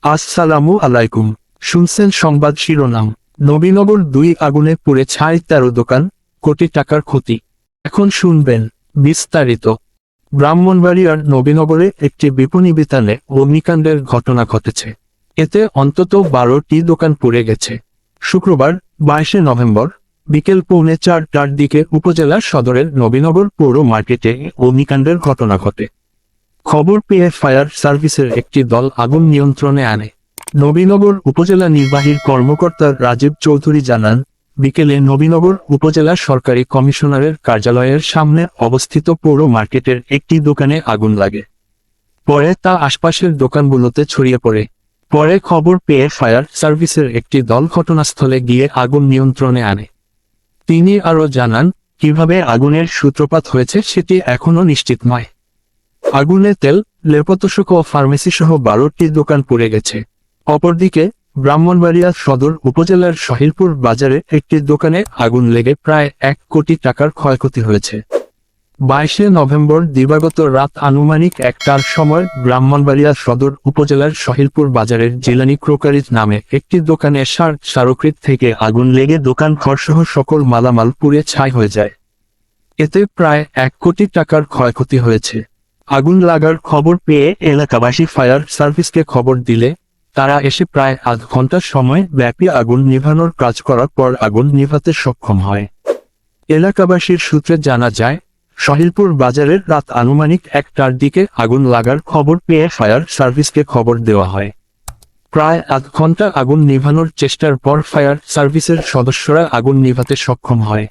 আসসালামু আলাইকুম। শুনছেন সংবাদ শিরোনাম। নবীনগর ২ আগুনে পুড়ে ছাই ১৩ দোকান, কোটি টাকার ক্ষতি। এখন শুনবেন বিস্তারিত। ব্রাহ্মণবাড়িয়ার নবীনগরে একটি বিপণী বিতানে অগ্নিকাণ্ডের ঘটনা ঘটেছে। এতে অন্তত ১২টি দোকান পুড়ে গেছে। শুক্রবার ২২শে নভেম্বর বিকেল পৌনে ৪টার দিকে উপজেলা সদরের নবীনগর পৌর মার্কেটে অগ্নিকাণ্ডের ঘটনা ঘটে। খবর পেয়ে ফায়ার সার্ভিসের একটি দল আগুন নিয়ন্ত্রণে আনে। নবীনগর উপজেলা নির্বাহী কর্মকর্তা রাজীব চৌধুরী জানান, বিকেলে নবীনগর উপজেলা সরকারি কমিশনারের কার্যালয়ের সামনে অবস্থিত পৌর মার্কেটের একটি দোকানে আগুন লাগে। পরে তা আশপাশের দোকানগুলোতে ছড়িয়ে পড়ে। পরে খবর পেয়ে ফায়ার সার্ভিসের একটি দল ঘটনাস্থলে গিয়ে আগুন নিয়ন্ত্রণে আনে। তিনি আরও জানান, কিভাবে আগুনের সূত্রপাত হয়েছে সেটি এখনও নিশ্চিত নয়। আগুনে তেল, লেপোতশক ও ফার্মেসি সহ ১২টি দোকান পুড়ে গেছে। অপরদিকে ব্রাহ্মণবাড়িয়া সদর উপজেলার শহীদপুর বাজারে একটি দোকানে আগুন লেগে প্রায় ১ কোটি টাকার ক্ষয়ক্ষতি হয়েছে। ২২শে নভেম্বর দিবাগত রাত আনুমানিক ১টার সময় ব্রাহ্মণবাড়িয়া সদর উপজেলার শহীদপুর বাজারের জিলানি ক্রোকারিজ নামে একটি দোকানে সারকৃত থেকে আগুন লেগে দোকান ঘরসহ সকল মালামাল পুড়ে ছাই হয়ে যায়। এতে প্রায় ১ কোটি টাকার ক্ষয়ক্ষতি হয়েছে। আগুন লাগার খবর পেয়ে এলাকাবাসী ফায়ার সার্ভিসকে খবর দিলে তারা এসে প্রায় আধ ঘন্টা সময় ব্যাপী আগুন নিভানোর কাজ করার পর আগুন নিভাতে সক্ষম হয়। এলাকাবাসীর সূত্রে জানা যায়, শহীদপুর বাজারের রাত আনুমানিক ১টার দিকে আগুন লাগার খবর পেয়ে ফায়ার সার্ভিসকে খবর দেওয়া হয়। প্রায় আধ ঘন্টা আগুন নিভানোর চেষ্টার পর ফায়ার সার্ভিসের সদস্যরা আগুন নিভাতে সক্ষম হয়।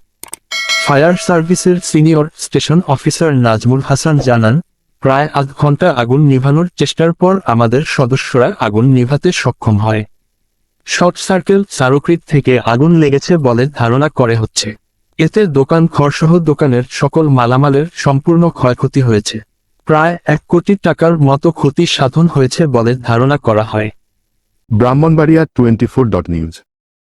ফায়ার সার্ভিসের senior station officer Nazmul Hasan জানান, প্রায় আধ ঘন্টা আগুন নিভানোর চেষ্টার পর আমাদের সদস্যরা আগুন নিভাতে সক্ষম হয়। শর্ট সার্কেল সারকৃত থেকে আগুন লেগেছে বলে ধারণা করে হচ্ছে। এতে দোকান ঘরসহ দোকানের সকল মালামালের সম্পূর্ণ ক্ষয়ক্ষতি হয়েছে। প্রায় ১ কোটি টাকার মতো ক্ষতি সাধন হয়েছে বলে ধারণা করা হয়। ব্রাহ্মণবাড়িয়া 24.নিউজ।